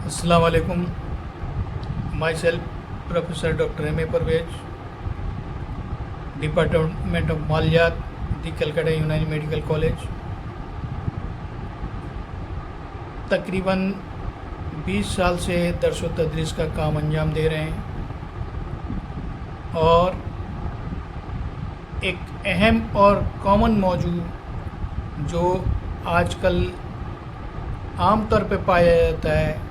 अस्सलाम वालेकुम। Myself professor doctor M A Parvez, department of मालियात, the Calcutta Unani medical college. तकरीबन 20 साल से दर्स व तदरीस का काम अंजाम दे रहे हैं और एक अहम और कॉमन मौजू जो आजकल आम तौर पे पाया जाता है,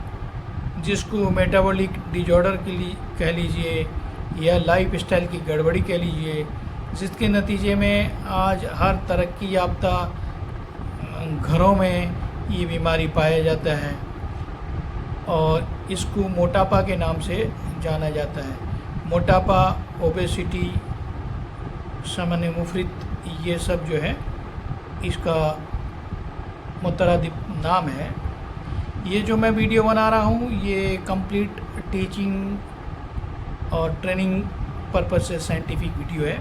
जिसको मेटाबॉलिक डिजॉर्डर के लिए कह लीजिए या लाइफ स्टाइल की गड़बड़ी कह लीजिए, जिसके नतीजे में आज हर तरक्की याफ्ता घरों में ये बीमारी पाया जाता है और इसको मोटापा के नाम से जाना जाता है। मोटापा, ओबेसिटी, सामान्य मुफरित, ये सब जो है इसका मुतरादिफ नाम है। ये जो मैं वीडियो बना रहा हूँ ये कंप्लीट टीचिंग और ट्रेनिंग पर्पस से साइंटिफिक वीडियो है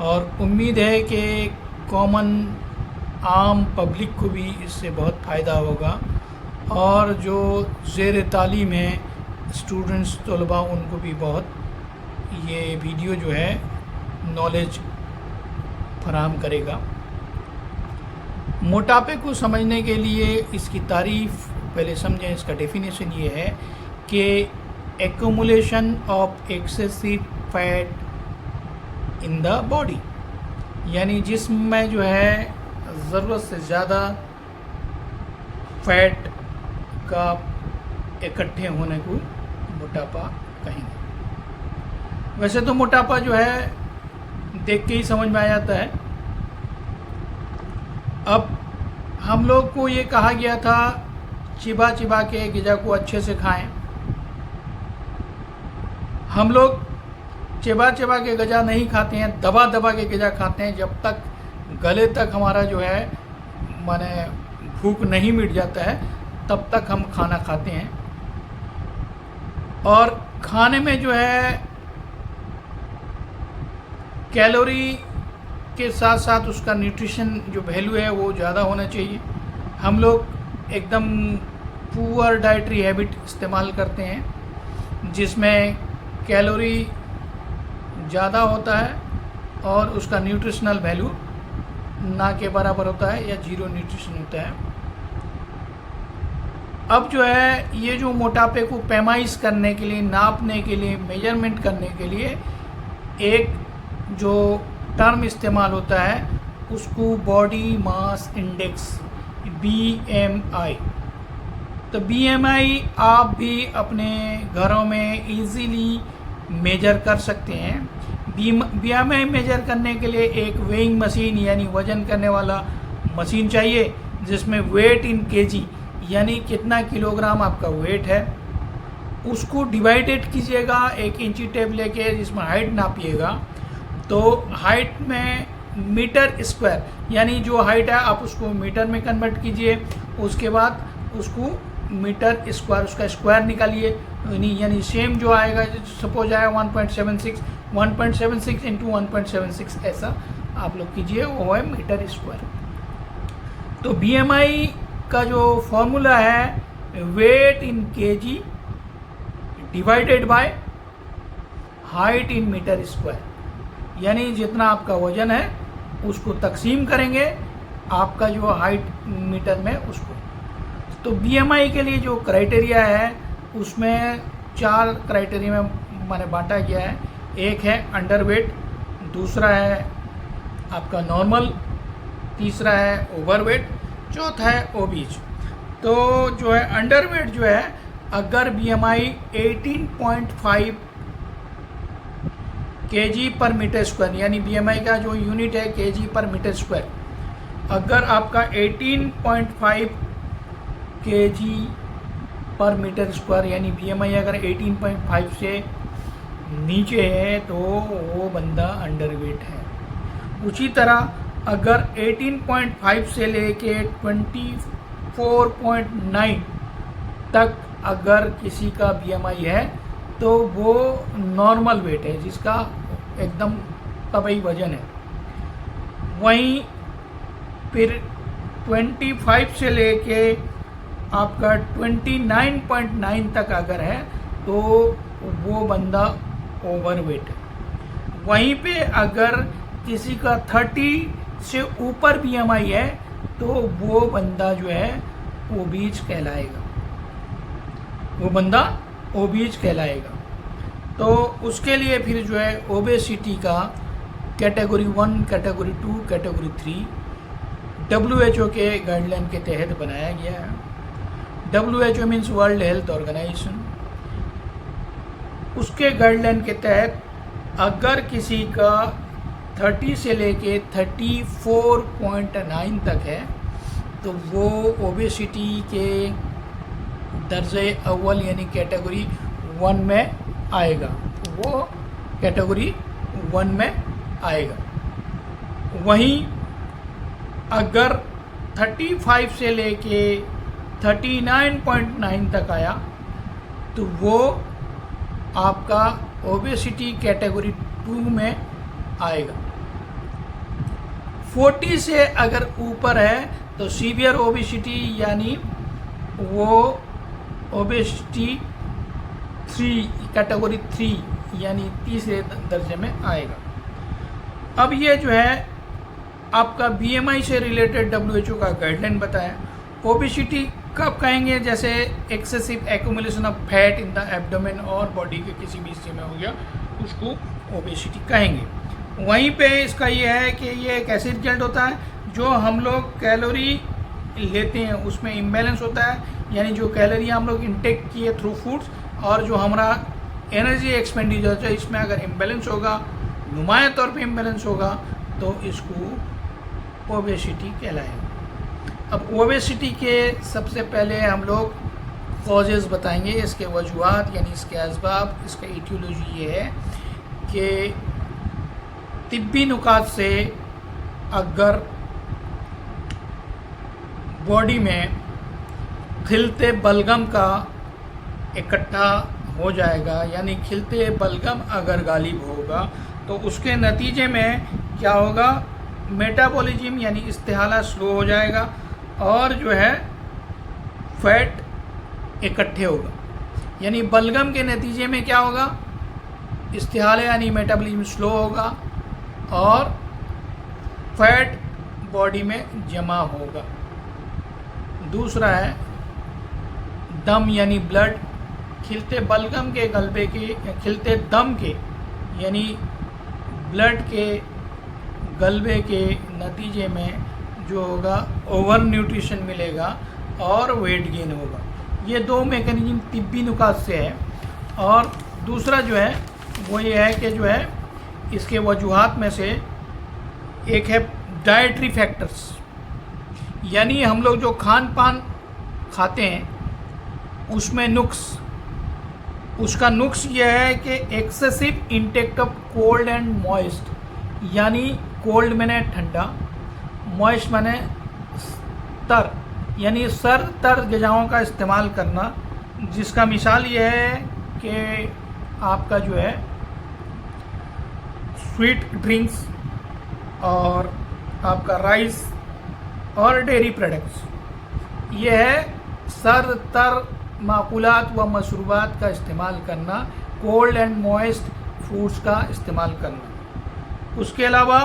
और उम्मीद है कि कॉमन आम पब्लिक को भी इससे बहुत फ़ायदा होगा और जो ज़ेर तालीम है स्टूडेंट्स तलबा, उनको भी बहुत ये वीडियो जो है नॉलेज फराहम करेगा। मोटापे को समझने के लिए इसकी तारीफ़ पहले समझें। इसका डेफिनेशन ये है कि accumulation of excessive fat in the body, यानी जिस्म में जो है ज़रूरत से ज़्यादा फैट का इकट्ठे होने को मोटापा कहेंगे। वैसे तो मोटापा जो है देख के ही समझ में आ जाता है। अब हम लोग को ये कहा गया था चिबा चिबा के ग़िज़ा को अच्छे से खाएं। हम लोग चिबा चिबा के ग़िज़ा नहीं खाते हैं, दबा दबा के ग़िज़ा खाते हैं। जब तक गले तक हमारा जो है माने भूख नहीं मिट जाता है तब तक हम खाना खाते हैं। और खाने में जो है कैलोरी के साथ साथ उसका न्यूट्रिशन जो वैल्यू है वो ज़्यादा होना चाहिए। हम लोग एकदम पुअर डाइटरी हैबिट इस्तेमाल करते हैं जिसमें कैलोरी ज़्यादा होता है और उसका न्यूट्रिशनल वैल्यू ना के बराबर होता है या जीरो न्यूट्रिशन होता है। अब जो है ये जो मोटापे को पैमाइश करने के लिए, नापने के लिए, मेजरमेंट करने के लिए एक जो टर्म इस्तेमाल होता है उसको बॉडी मास इंडेक्स, BMI। तो BMI आप भी अपने घरों में इजीली मेजर कर सकते हैं। BMI मेजर करने के लिए एक वेइंग मशीन यानी वज़न करने वाला मशीन चाहिए जिसमें वेट इन केजी यानी कितना किलोग्राम आपका वेट है उसको डिवाइडेड कीजिएगा एक इंची टेप लेके, जिसमें हाइट नापिएगा। तो हाइट में मीटर स्क्वायर यानी जो हाइट है आप उसको मीटर में कन्वर्ट कीजिए। उसके बाद उसको मीटर स्क्वायर, उसका स्क्वायर निकालिए, यानी सेम जो आएगा, सपोज आया 1.76 इंटू 1.76 ऐसा आप लोग कीजिए, वो है मीटर स्क्वायर। तो BMI का जो फॉर्मूला है weight in kg divided by height in metre square, यानी जितना आपका वजन है उसको तकसीम करेंगे आपका जो हाइट मीटर में उसको। तो BMI के लिए जो क्राइटेरिया है उसमें 4 क्राइटेरिया में मैंने बांटा गया है। एक है अंडरवेट, दूसरा है आपका नॉर्मल, तीसरा है ओवरवेट, चौथा है ओबीज। तो जो है अंडरवेट जो है अगर BMI 18.5 kg पर मीटर स्क्वायर, यानी BMI का जो यूनिट है kg पर मीटर स्क्वायर, अगर आपका 18.5 kg पर मीटर स्क्वायर यानी BMI अगर 18.5 से नीचे है तो वो बंदा अंडरवेट है। उसी तरह अगर 18.5 से लेके 24.9 तक अगर किसी का BMI है तो वो नॉर्मल वेट है, जिसका एकदम तबई वजन है। वहीं फिर 25 से लेके आपका 29.9 तक अगर है तो वो बंदा ओवरवेट है। वहीं पे अगर किसी का 30 से ऊपर BMI है तो वो बंदा जो है ओबीज कहलाएगा, वो बंदा ओबीज कहलाएगा। तो उसके लिए फिर जो है ओबेसिटी का कैटेगरी 1, कैटेगरी 2, कैटेगरी 3 WHO के गाइडलाइन के तहत बनाया गया है। WHO means world health organisation. उसके गाइडलाइन के तहत अगर किसी का 30 से लेके 34.9 तक है तो वो ओबेसिटी के दर्जे अव्वल यानी कैटेगरी 1 में आएगा, वो कैटेगरी 1 में आएगा। वहीं अगर 35 से लेके 39.9 तक आया तो वो आपका ओबेसिटी कैटेगरी 2 में आएगा। 40 से अगर ऊपर है तो सीवियर ओबेसिटी यानी वो ओबेसिटी 3 कैटेगरी 3 यानी तीसरे दर्जे में आएगा। अब ये जो है आपका BMI से रिलेटेड WHO का गाइडलाइन बताया। ओबेसिटी कब कहेंगे, जैसे excessive accumulation of fat in the abdomen और बॉडी के किसी भी हिस्से में हो गया उसको ओबेसिटी कहेंगे। वहीं पे इसका ये है कि ये एक ऐसे रिजल्ट होता है जो हम लोग कैलोरी लेते हैं उसमें इम्बैलेंस होता है, यानी जो कैलोरी हम लोग इंटेक किए थ्रू फूड्स और जो हमारा एनर्जी एक्सपेंडिचर है इसमें अगर इम्बैलेंस होगा, नुमाया तौर पे इम्बैलेंस होगा तो इसको ओबेसिटी कहलाएगा। अब ओबेसिटी के सबसे पहले हम लोग कॉजेज़ बताएंगे, इसके वजूहात यानी इसके असबाब। इसका इटियोलॉजी ये है कि तिब्बी नुकात से अगर बॉडी में खिलते बलगम का इकट्ठा हो जाएगा, यानी खिलते बलगम अगर गालिब होगा तो उसके नतीजे में क्या होगा, मेटाबॉलिज्म यानी इस्तेहाला स्लो हो जाएगा और जो है फैट इकट्ठे होगा। यानी बलगम के नतीजे में क्या होगा, इस्तेहाला यानी मेटाबॉलिज्म स्लो होगा और फैट बॉडी में जमा होगा। दूसरा है दम यानी ब्लड, खिलते बलगम के गलबे के खिलते दम के यानी ब्लड के गलबे के नतीजे में जो होगा ओवर न्यूट्रिशन मिलेगा और वेट गेन होगा। ये दो मैकेनिज्म तिब्बी नुकात से है। और दूसरा जो है वो ये है कि जो है इसके वजूहात में से एक है डाइटरी फैक्टर्स, यानी हम लोग जो खान पान खाते हैं उसमें उसका नुक्स ये है कि excessive intake of cold and moist, यानी कोल्ड मैंने ठंडा, मॉइस्ट मैंने तर यानी सर तर ग़िज़ाओं का इस्तेमाल करना, जिसका मिसाल ये है कि आपका जो है स्वीट ड्रिंक्स और आपका राइस और डेयरी प्रोडक्ट्स, ये है सर तर माकुलात व मशरूबात का इस्तेमाल करना, कोल्ड एंड मॉइस्ट फूड्स का इस्तेमाल करना। उसके अलावा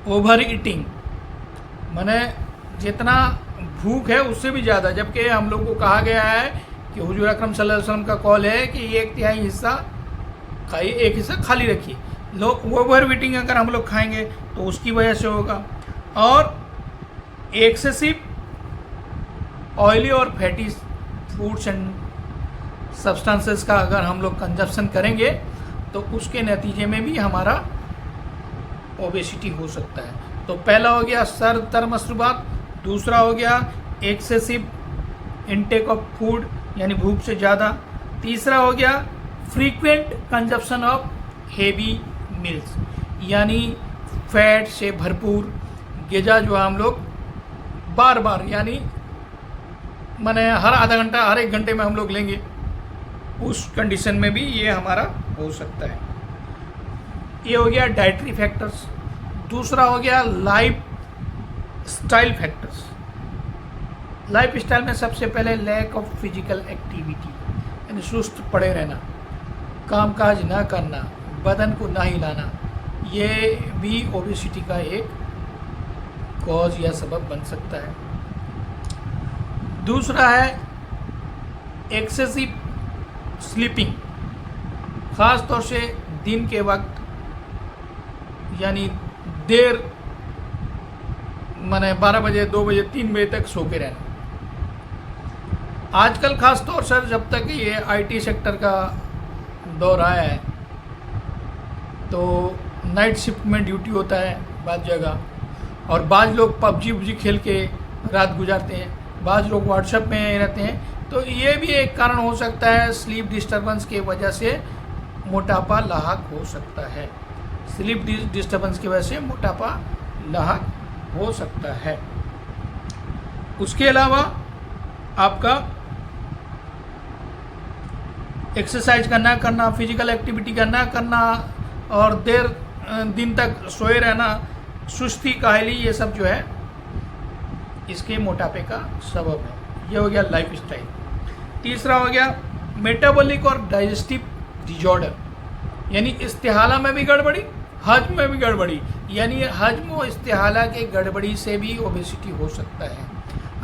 ओवर ईटिंग, माने जितना भूख है उससे भी ज़्यादा, जबकि हम लोग को कहा गया है कि हुजूर अकरम सल्लल्लाहु अलैहि वसल्लम का कॉल है कि 1/3 हिस्सा खाइए, 1 हिस्सा खाली रखिए। ओवर ईटिंग अगर हम लोग खाएंगे तो उसकी वजह से होगा। और एक्सेसिव ऑयली और फैटी फूड्स एंड सब्सटेंसेस का अगर हम लोग कंजप्शन करेंगे तो उसके नतीजे में भी हमारा ओबेसिटी हो सकता है। तो पहला हो गया सर तर मशरूबात, दूसरा हो गया एक्सेसिव इनटेक ऑफ फूड यानी भूख से ज़्यादा, तीसरा हो गया frequent consumption of heavy mills यानी फैट से भरपूर ग़िज़ा जो हम लोग बार बार यानी माने हर आधा घंटा हर 1 घंटे में हम लोग लेंगे, उस कंडीशन में भी ये हमारा हो सकता है। ये हो गया डाइटरी फैक्टर्स। दूसरा हो गया life style factors, life style में सबसे पहले लैक ऑफ फिजिकल एक्टिविटी, यानी सुस्त पड़े रहना, कामकाज ना करना, बदन को ना हिलाना, ये भी ओबेसिटी का एक कॉज या सबब बन सकता है। दूसरा है एक्सेसिव स्लीपिंग, ख़ास तौर से दिन के वक्त, यानी देर माने 12 बजे 2 बजे 3 बजे तक सो के रहना। आजकल ख़ास तौर से जब तक ये आईटी सेक्टर का दौर आया है तो नाइट शिफ्ट में ड्यूटी होता है बाद जगह, और बाज़ लोग पबजी खेल के रात गुजारते हैं, बाज़ लोग व्हाट्सएप में रहते हैं। तो ये भी एक कारण हो सकता है, स्लीप डिस्टर्बेंस की वजह से मोटापा लाहक हो सकता है। स्लीप डिस्टर्बेंस की वजह से मोटापा लाहक हो सकता है। उसके अलावा आपका एक्सरसाइज का ना करना, फिजिकल एक्टिविटी का ना करना और देर दिन तक सोए रहना, सुस्ती, काहली, ये सब जो है इसके मोटापे का सबब है। ये हो गया लाइफ स्टाइल। तीसरा हो गया मेटाबॉलिक और डाइजेस्टिव डिजॉर्डर, यानी इस्तेहाला में भी गड़बड़ी, हजम में भी गड़बड़ी, यानी हजम और इस्तेहाला के गड़बड़ी से भी ओबेसिटी हो सकता है।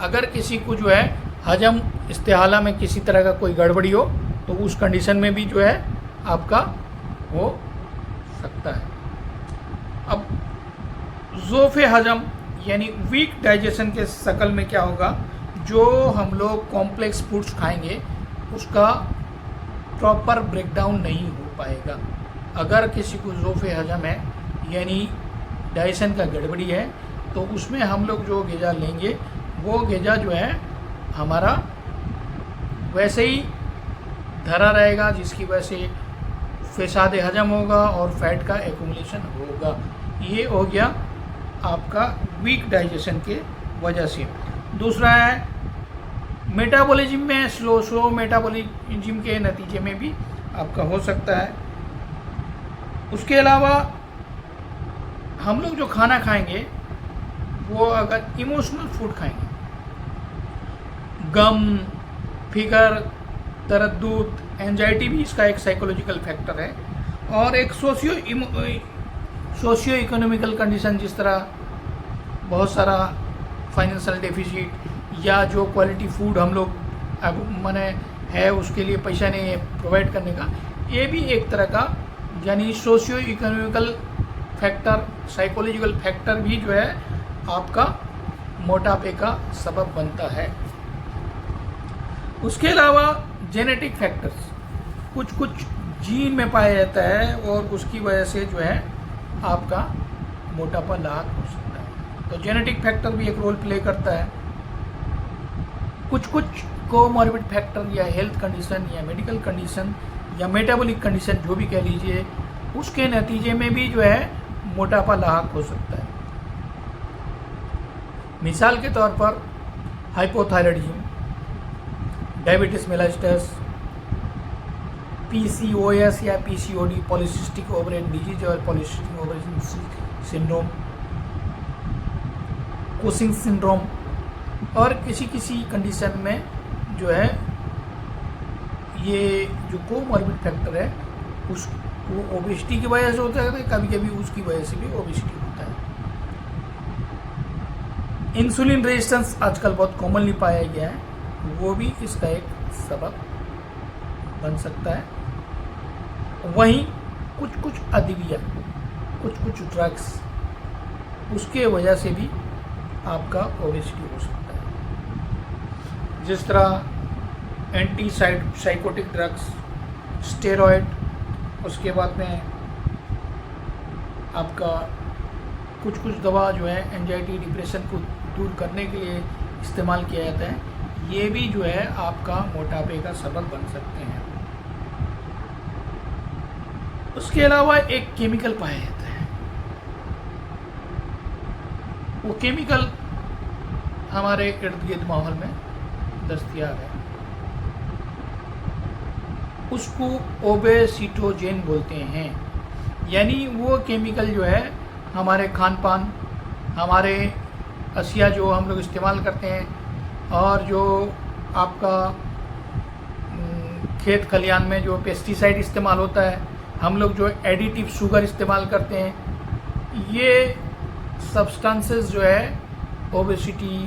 अगर किसी को जो है हजम इस्तेहाला में किसी तरह का कोई गड़बड़ी हो तो उस कंडीशन में भी जो है आपका हो सकता है। अब ज़ोफ़े हजम यानी वीक डाइजेशन के शक्ल में क्या होगा, जो हम लोग कॉम्प्लेक्स फूड्स खाएंगे उसका प्रॉपर ब्रेकडाउन नहीं हो पाएगा। अगर किसी को ज़ोफ़े हजम है यानी डाइजेशन का गड़बड़ी है तो उसमें हम लोग जो ग़िज़ा लेंगे वो ग़िज़ा जो है हमारा वैसे ही धरा रहेगा, जिसकी वजह से फ़साद हजम होगा और फैट का एक्यूमुलेशन होगा। ये हो गया आपका वीक डाइजेशन के वजह से। दूसरा है मेटाबॉलिज्म में स्लो मेटाबॉलिज्म के नतीजे में भी आपका हो सकता है। उसके अलावा हम लोग जो खाना खाएंगे वो अगर इमोशनल फूड खाएंगे, गम, फिकर, तरद्दुद, एंजाइटी भी इसका एक साइकोलॉजिकल फैक्टर है। और एक सोशियो इकोनॉमिकल कंडीशन, जिस तरह बहुत सारा फाइनेंशियल डेफिसिट या जो क्वालिटी फूड हम लोग अब माने है उसके लिए पैसा नहीं है प्रोवाइड करने का, ये भी एक तरह का यानी socio economical factor, psychological factor भी जो है आपका मोटापे का सबब बनता है। उसके अलावा जेनेटिक फैक्टर्स, कुछ जीन में पाया जाता है और उसकी वजह से जो है आपका मोटापा लाहक हो सकता है। तो जेनेटिक फैक्टर भी एक रोल प्ले करता है। कुछ कोमॉर्बिड फैक्टर या हेल्थ कंडीशन या मेडिकल कंडीशन या मेटाबॉलिक कंडीशन जो भी कह लीजिए, उसके नतीजे में भी जो है मोटापा लाहक हो सकता है। मिसाल के तौर पर हाइपोथायराइडिज्म, डायबिटीज मेलाइटस, PCOS या PCOD, पॉलीसिस्टिक ओवरियन डिजीज और polycystic ovarian syndrome, Cushing syndrome, और किसी कंडीशन में जो है ये जो कोमॉर्बिड फैक्टर है वो ओबेसिटी की वजह से होता है, कभी कभी उसकी वजह से भी ओबेसिटी होता है। इंसुलिन रेजिस्टेंस आजकल बहुत कॉमनली पाया गया है, वो भी इसका एक सबब बन सकता है। वहीं कुछ अद्विया, कुछ ड्रग्स, उसके वजह से भी आपका ओबेसिटी हो सकता है। जिस तरह एंटी साइकोटिक ड्रग्स, स्टेरॉयड, उसके बाद में आपका कुछ दवा जो है एंजाइटी डिप्रेशन को दूर करने के लिए इस्तेमाल किया जाता है, ये भी जो है आपका मोटापे का सबब बन सकते हैं। उसके अलावा एक केमिकल पाया जाता है, वो केमिकल हमारे इर्द गिर्द माहौल में दस्तयाब है, उसको ओबेसिटोजेन बोलते हैं। यानी वो केमिकल जो है हमारे खान पान, हमारे अशिया जो हम लोग इस्तेमाल करते हैं, और जो आपका खेत खलिहान में जो पेस्टिसाइड इस्तेमाल होता है, हम लोग जो एडिटिव शुगर इस्तेमाल करते हैं, ये सब्सटेंसेस जो है ओबेसिटी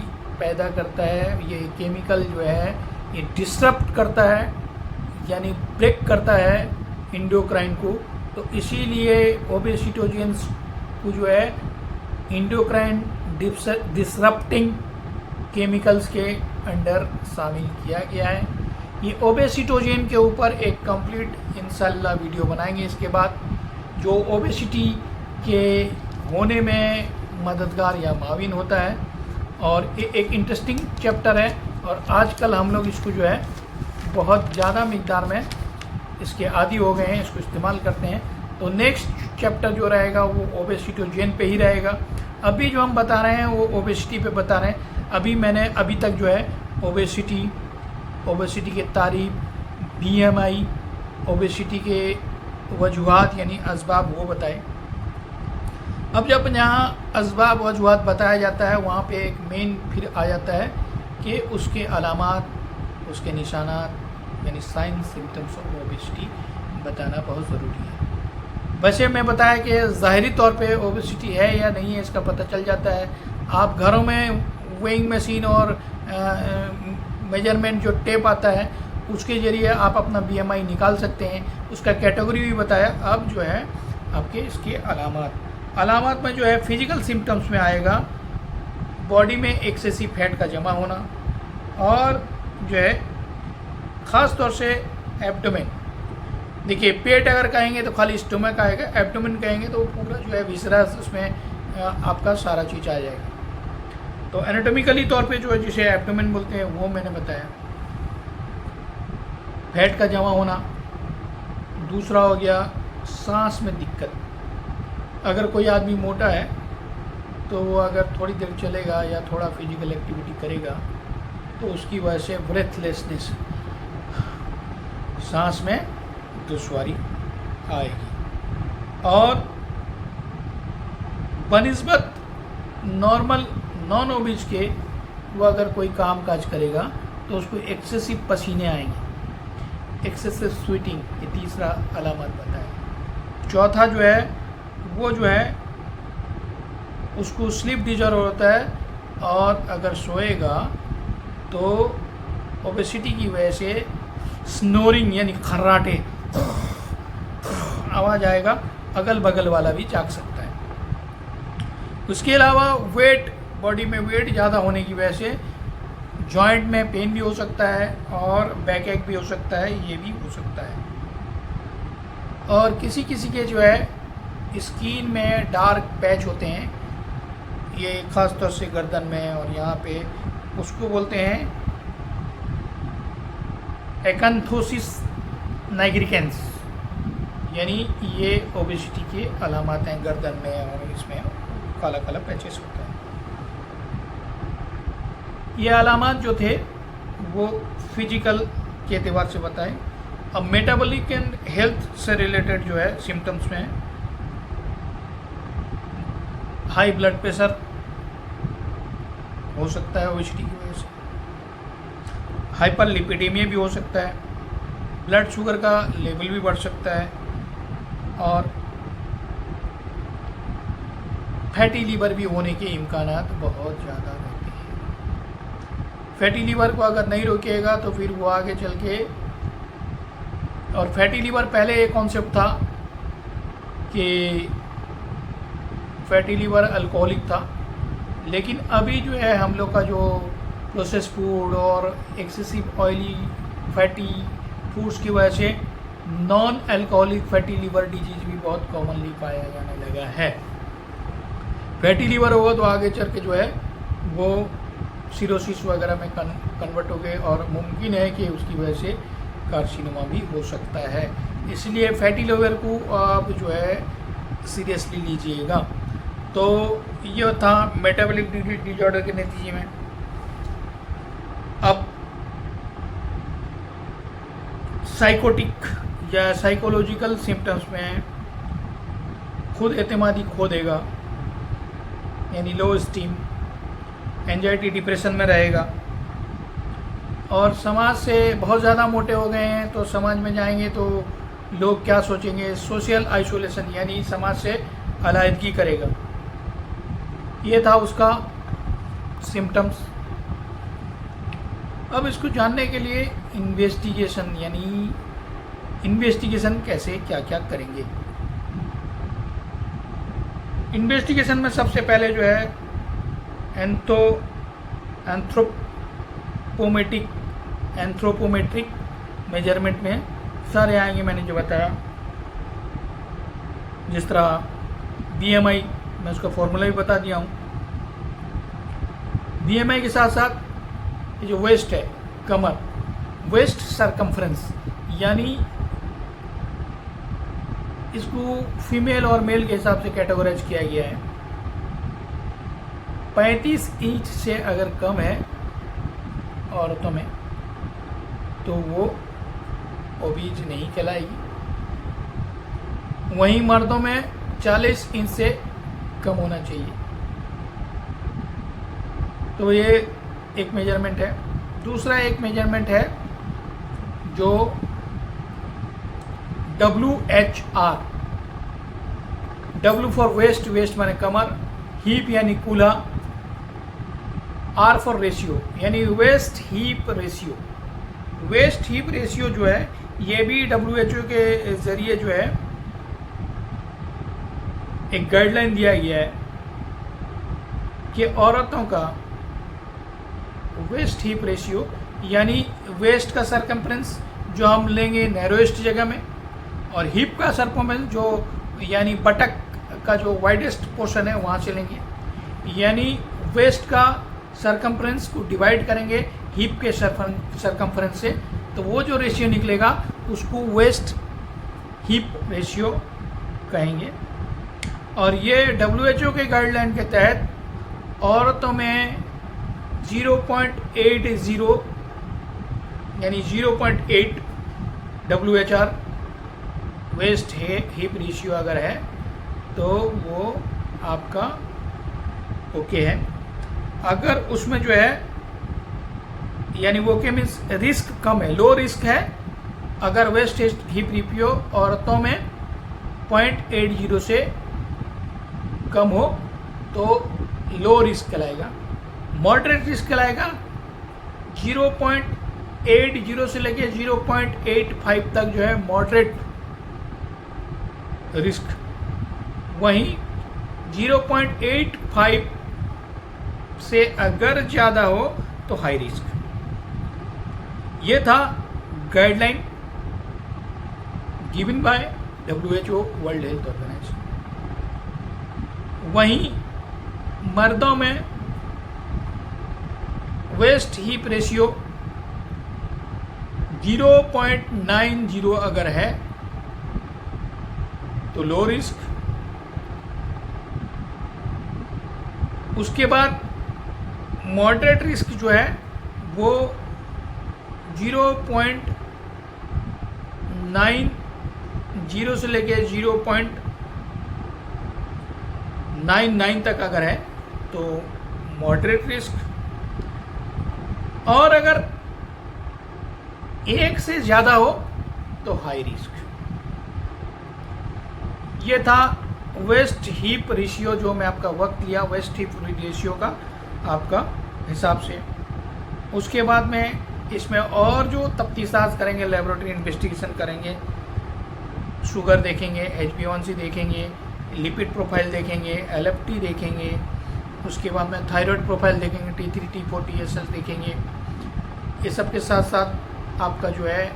पैदा करता है। ये केमिकल जो है ये डिसरप्ट करता है, यानी ब्रेक करता है एंडोक्राइन को। तो इसीलिए ओबेसिटोजेंस को जो है एंडोक्राइन डिसरप्टिंग केमिकल्स के अंडर शामिल किया गया है। ये ओबेसिटोजेन के ऊपर एक कंप्लीट इंशाल्लाह वीडियो बनाएंगे इसके बाद, जो ओबेसिटी के होने में मददगार या माविन होता है। और ये एक इंटरेस्टिंग चैप्टर है और आजकल हम लोग इसको जो है बहुत ज़्यादा मिक़दार में इसके आदी हो गए हैं, इसको इस्तेमाल करते हैं। तो नेक्स्ट चैप्टर जो रहेगा वो ओबेसिटोजेन पे ही रहेगा। अभी जो हम बता रहे हैं वो ओबेसिटी पे बता रहे हैं। अभी तक जो है ओबेसिटी के तारीफ, BMI, ओबेसिटी के वजूहात यानी असबाब वो बताए। अब जब यहाँ असबाब वजूहात बताया जाता है, वहाँ पे एक मेन फिर आ जाता है कि उसके अलामात, उसके निशानात यानी साइंस सिम्टम्स ऑफ ओबेसिटी बताना बहुत ज़रूरी है। वैसे मैं बताया कि ज़ाहिरी तौर पे ओबेसिटी है या नहीं है इसका पता चल जाता है। आप घरों में वेइंग मशीन और मेजरमेंट जो टेप आता है उसके ज़रिए आप अपना BMI निकाल सकते हैं। उसका कैटेगरी भी बताया। अब जो है आपके इसके अलामात में जो है फिजिकल सिम्टम्स में आएगा बॉडी में एक्सेसिव फैट का जमा होना, और जो है ख़ास तौर से एब्डोमेन। देखिए पेट अगर कहेंगे तो खाली स्टोमक आएगा, एब्डोमेन कहेंगे तो पूरा जो है विसरस, उसमें आपका सारा चीज़ आ जाएगा। तो एनाटॉमिकली तौर पे जो है जिसे एब्डोमेन बोलते हैं वो मैंने बताया। फैट का जमा होना। दूसरा हो गया सांस में दिक्कत। अगर कोई आदमी मोटा है तो वो अगर थोड़ी देर चलेगा या थोड़ा फिजिकल एक्टिविटी करेगा तो उसकी वजह से ब्रेथलेसनेस, सांस में दुश्वारी आएगी। और बनिस्बत नॉर्मल नॉन ओबीज के वो अगर कोई काम काज करेगा तो उसको एक्सेसिव पसीने आएंगे, एक्सेसिव स्वेटिंग, ये तीसरा अलामत बताया। चौथा जो है वो जो है उसको स्लीप डिसऑर्डर होता है, और अगर सोएगा तो ओबेसिटी की वजह से स्नोरिंग यानी खर्राटे आवाज़ आएगा, अगल बगल वाला भी जाग सकता है। उसके अलावा वेट, बॉडी में वेट ज़्यादा होने की वजह से जॉइंट में पेन भी हो सकता है और बैक एक भी हो सकता है, ये भी हो सकता है। और किसी किसी के जो है स्किन में डार्क पैच होते हैं, ये ख़ास तौर से गर्दन में और यहाँ पे, उसको बोलते हैं एकांथोसिस नाइग्रिकेंस, यानी ये ओबेसिटी के अलामत हैं गर्दन में, और इसमें काला काला पैचेस होता है। ये अलामत जो थे वो फिजिकल के एतबार से बताएं। अब मेटाबॉलिक एंड हेल्थ से रिलेटेड जो है सिम्टम्स में हाई ब्लड प्रेशर हो सकता है ओबेसिटी की वजह से, हाइपर लिपिडेमिया भी हो सकता है, ब्लड शुगर का लेवल भी बढ़ सकता है, और फैटी लीवर भी होने के इम्कानात बहुत ज़्यादा रहते हैं। फैटी लीवर को अगर नहीं रोकेगा तो फिर वो आगे चल के, और फैटी लीवर पहले एक कॉन्सेप्ट था कि फैटी लीवर अल्कोहलिक था, लेकिन अभी जो है हम लोग का जो प्रोसेस फूड और एक्सेसिव ऑयली फैटी फूड्स की वजह से non alcoholic fatty liver disease भी बहुत कॉमनली पाया जाने लगा है। फैटी लीवर होगा तो आगे चल के जो है वो सिरोसिस वगैरह में कन्वर्ट हो गए, और मुमकिन है कि उसकी वजह से कार्सिनोमा भी हो सकता है। इसलिए फैटी लीवर को आप जो है सीरियसली लीजिएगा। तो ये था मेटाबॉलिक डिसऑर्डर के नतीजे में। अब साइकोटिक या साइकोलॉजिकल सिम्टम्स में खुद एतमादी खो देगा, यानी लो स्टीम, एंजाइटी, डिप्रेशन में रहेगा, और समाज से बहुत ज़्यादा मोटे हो गए हैं तो समाज में जाएंगे तो लोग क्या सोचेंगे, सोशल आइसोलेशन यानी समाज से अलग करेगा। ये था उसका सिम्टम्स। अब इसको जानने के लिए इन्वेस्टिगेशन यानी इन्वेस्टिगेशन कैसे क्या क्या करेंगे। इन्वेस्टिगेशन में सबसे पहले जो है एंथ्रोपोमेट्रिक मेजरमेंट में सारे आएंगे। मैंने जो बताया, जिस तरह BMI, मैं उसका फॉर्मूला भी बता दिया हूँ। BMI के साथ साथ ये जो वेस्ट है, कमर, वेस्ट सरकमफ्रेंस, यानी इसको फीमेल और मेल के हिसाब से कैटेगराइज किया गया है। 35 इंच से अगर कम है औरतों में तो वो ओबीज नहीं कहलाएगी। वहीं मर्दों में 40 इंच से कम होना चाहिए। तो ये एक मेजरमेंट है। दूसरा एक मेजरमेंट है जो WHR, W for waist, waist माने कमर, हीप यानी कूल्हा, R फॉर रेशियो यानी waist hip ratio. Waist hip ratio जो है ये भी WHO के जरिए जो है एक गाइडलाइन दिया गया है कि औरतों का वेस्ट हीप रेशियो यानी वेस्ट का सरकमफ्रेंस जो हम लेंगे नैरोएस्ट जगह में, और हिप का सरकमफ्रेंस जो यानी बटक का जो वाइडेस्ट पोर्शन है वहाँ से लेंगे। यानी वेस्ट का सरकमफ्रेंस को डिवाइड करेंगे हिप के सरकमफ्रेंस से, तो वो जो रेशियो निकलेगा उसको वेस्ट हिप रेशियो कहेंगे। और ये WHO के गाइडलाइन के तहत औरतों में 0.80 यानी 0.8 WHR वेस्ट हिप रेशियो अगर है तो वो आपका ओके है। अगर उसमें जो है यानी वो के मीन्स रिस्क कम है, लो रिस्क है। अगर वेस्ट हिप रेशियो औरतों में 0.80 से कम हो तो लो रिस्क कहलाएगा। मॉडरेट रिस्क कहलाएगा 0.80 से लेके 0.85 तक जो है मॉडरेट रिस्क। वहीं 0.85 से अगर ज़्यादा हो तो हाई रिस्क। ये था guideline given by WHO, world health organisation. वहीं मर्दों में वेस्ट हिप रेशियो 0.90 अगर है तो लो रिस्क। उसके बाद मॉडरेट रिस्क जो है वो 0.90 से लेके 0.99 तक अगर है तो मॉडरेट रिस्क। और अगर एक से ज़्यादा हो तो हाई रिस्क। ये था वेस्ट हिप रेशियो जो मैं आपका वक्त लिया, वेस्ट हिप रेशियो का आपका हिसाब से। उसके बाद में इसमें और जो तफ्तीशात करेंगे, लेबोरेटरी इन्वेस्टिगेशन करेंगे, शुगर देखेंगे, HbA1c देखेंगे, लिपिड प्रोफाइल देखेंगे, LFT देखेंगे। उसके बाद में थायराइड प्रोफाइल देखेंगे, T3 T4 TSH देखेंगे। ये सब के साथ साथ आपका जो है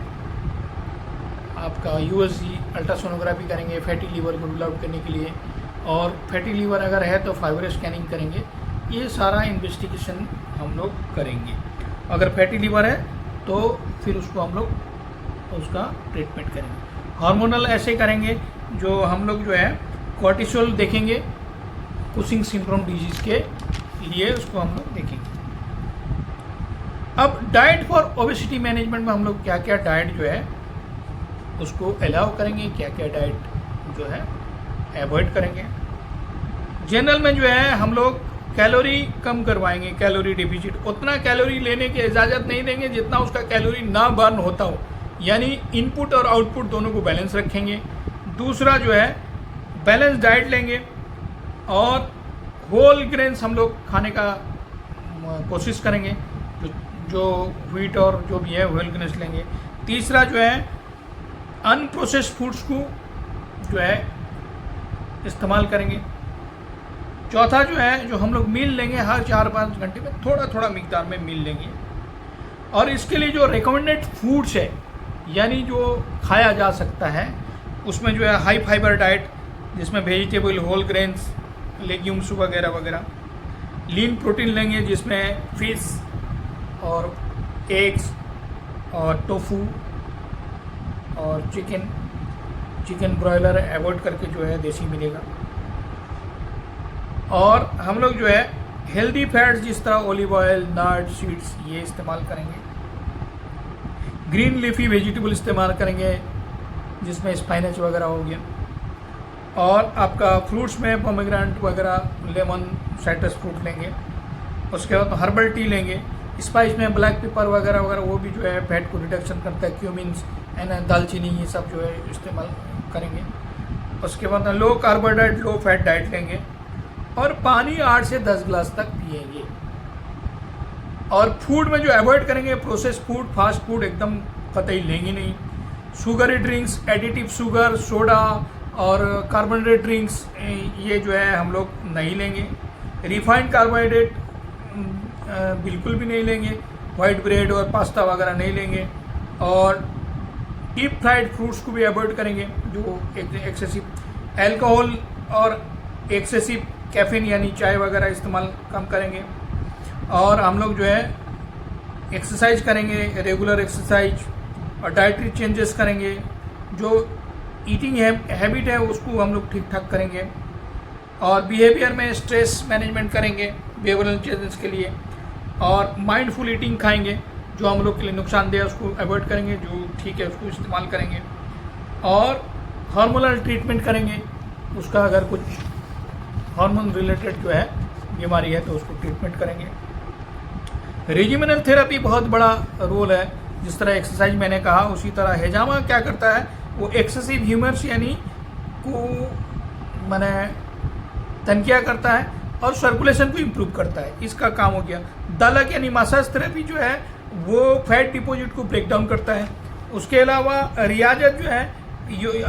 आपका USG अल्ट्रासोनोग्राफी करेंगे फैटी लीवर को रूल आउट करने के लिए, और फैटी लीवर अगर है तो फाइबर स्कैनिंग करेंगे। ये सारा इन्वेस्टिगेशन हम लोग करेंगे। अगर फैटी लीवर है तो फिर उसको हम लोग उसका ट्रीटमेंट करेंगे। हार्मोनल ऐसे करेंगे जो हम लोग जो है कॉर्टिसोल देखेंगे, कुशिंग सिंड्रोम डिजीज़ के लिए उसको हम लोग देखेंगे। अब डाइट फॉर ओबेसिटी मैनेजमेंट में हम लोग क्या क्या डाइट जो है उसको अलाउ करेंगे, क्या क्या डाइट जो है अवॉइड करेंगे। जनरल में जो है हम लोग कैलोरी कम करवाएंगे, कैलोरी डिफिसिट, उतना कैलोरी लेने की इजाज़त नहीं देंगे जितना उसका कैलोरी ना बर्न होता हो, यानी इनपुट और आउटपुट दोनों को बैलेंस रखेंगे। दूसरा जो है बैलेंस डाइट लेंगे और होल ग्रेन्स हम लोग खाने का कोशिश करेंगे, जो व्हीट और जो भी है होल ग्रेन्स लेंगे। तीसरा जो है अनप्रोसेस्ड फूड्स को जो है इस्तेमाल करेंगे। चौथा जो है जो हम लोग मील लेंगे, हर 4-5 घंटे में थोड़ा थोड़ा मिकदार में मील लेंगे। और इसके लिए जो रिकमेंडेड फूड्स है, यानी जो खाया जा सकता है, उसमें जो है हाई फाइबर डाइट, जिसमें वेजिटेबल, होल ग्रेन्स, लेग्यूम्स वगैरह वगैरह। लीन प्रोटीन लेंगे जिसमें फिश और एग्स और टोफू और चिकन ब्रॉयलर अवॉइड करके जो है देसी मिलेगा। और हम लोग जो है हेल्दी फैट्स जिस तरह ऑलिव ऑयल, नट, सीड्स ये इस्तेमाल करेंगे। ग्रीन लीफी वेजिटेबल इस्तेमाल करेंगे जिसमें स्पाइनच वगैरह हो गया। और आपका फ्रूट्स में पोमेग्रेनेट वगैरह, लेमन, साइट्रस फ्रूट लेंगे। उसके बाद हर्बल टी लेंगे। स्पाइस में ब्लैक पेपर वगैरह वगैरह, वो भी जो है फैट को रिडक्शन करता है। क्यूमिन्स एंड दालचीनी, ये सब जो है इस्तेमाल करेंगे। उसके बाद लो कार्बोहाइड्रेट, लो फैट डाइट लेंगे और पानी 8 से 10 गिलास तक पिएंगे। और फूड में जो अवॉइड करेंगे, प्रोसेस्ड फूड, फास्ट फूड एकदम कतई लेंगे नहीं। Sugary drinks, additive sugar, soda और कार्बोनेटेड ड्रिंक्स, ये जो है हम लोग नहीं लेंगे। रिफाइंड कार्बोहाइड्रेट बिल्कुल भी नहीं लेंगे। वाइट ब्रेड और पास्ता वगैरह नहीं लेंगे। और डीप फ्राइड फ्रूट्स को भी अवॉइड करेंगे, जो एक्सेसिव एल्कोहल और एक्सेसिव कैफीन यानी चाय वगैरह इस्तेमाल कम करेंगे। और हम लोग जो है एक्सरसाइज करेंगे, रेगुलर एक्सरसाइज, और डाइटरी चेंजेस करेंगे। जो ईटिंग हैबिट है उसको हम लोग ठीक ठाक करेंगे। और बिहेवियर में स्ट्रेस मैनेजमेंट करेंगे बिहेवियरल चेंजेस के लिए। और माइंडफुल ईटिंग खाएंगे, जो हम लोग के लिए नुकसानदेह है उसको अवॉइड करेंगे, जो ठीक है उसको इस्तेमाल करेंगे। और हार्मोनल ट्रीटमेंट करेंगे, उसका अगर कुछ हार्मोन रिलेटेड जो है बीमारी है तो उसको ट्रीटमेंट करेंगे। रेजिमिनल थेरेपी बहुत बड़ा रोल है। जिस तरह एक्सरसाइज मैंने कहा, उसी तरह हेजामा क्या करता है, वो एक्सेसिव ह्यूमर्स यानी को माने तनकिया करता है और सर्कुलेशन को इम्प्रूव करता है, इसका काम हो गया। दलक यानी मसाज थेरेपी जो है वो फैट डिपॉजिट को ब्रेक डाउन करता है। उसके अलावा रियाजत जो है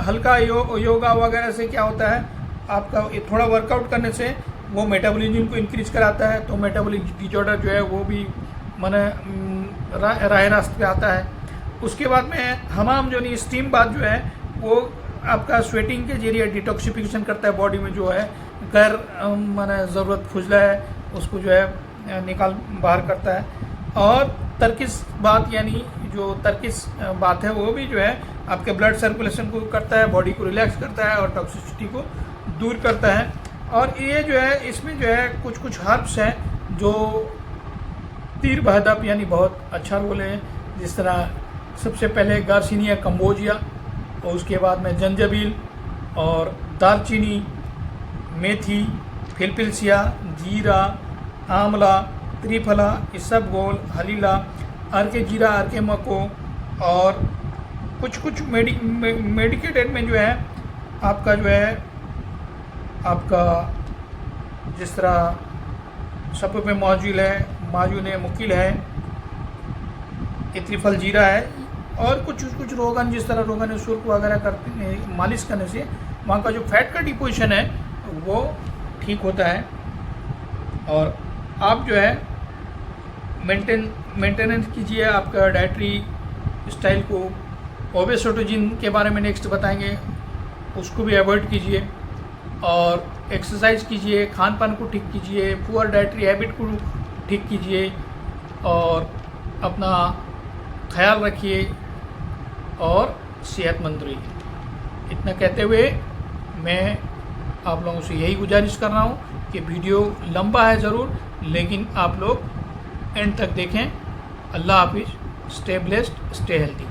हल्का योगा वगैरह से क्या होता है, आपका थोड़ा वर्कआउट करने से वो मेटाबॉलिज्म को इंक्रीज कराता है, तो मेटाबॉलिक डिसऑर्डर जो है वो भी माने राह रास्ते पे आता है। उसके बाद में हमाम जो नहीं स्टीम बाथ जो है वो आपका स्वेटिंग के जरिए डिटॉक्सिफिकेशन करता है बॉडी में, जो है गैर माने ज़रूरत खुजला है उसको जो है निकाल बाहर करता है। और तरकिस बात यानी जो तरकिस बात है वो भी जो है आपके ब्लड सर्कुलेशन को करता है, बॉडी को रिलैक्स करता है और टॉक्सिसिटी को दूर करता है। और ये जो है इसमें जो है कुछ कुछ हर्ब्स हैं जो तीर बहदप यानी बहुत अच्छा रोल है। जिस तरह सबसे पहले गार्सिनिया कंबोजिया, और उसके बाद में जंजबील और दालचीनी, मेथी, फिलपिलसिया, जीरा, आंवला, त्रिफला, इसबगोल, हलीला, अर्के जीरा, अर्के मको। और कुछ कुछ मेडिकेटेड में जो है आपका जो है आपका जिस तरह सब पे मौजूद है, माजून है, मुकिल है, त्रिफल जीरा है। और कुछ कुछ रोगन जिस तरह रोगन सुर्ख वगैरह करते हैं, मालिश करने से वहाँ का जो फैट का डिपोजिशन है वो ठीक होता है। और आप जो है मेंटेनेंस कीजिए आपका डाइटरी स्टाइल को। ओबेसोटोजिन के बारे में नेक्स्ट बताएंगे, उसको भी अवॉइड कीजिए। और एक्सरसाइज कीजिए, खान पान को ठीक कीजिए, पुअर डाइटरी हैबिट को ठीक कीजिए और अपना ख्याल रखिए और सेहतमंद रहिए। इतना कहते हुए मैं आप लोगों से यही गुजारिश कर रहा हूँ कि वीडियो लंबा है ज़रूर, लेकिन आप लोग एंड तक देखें। अल्लाह हाफिज़, स्टे ब्लेस्ड, स्टे हेल्दी।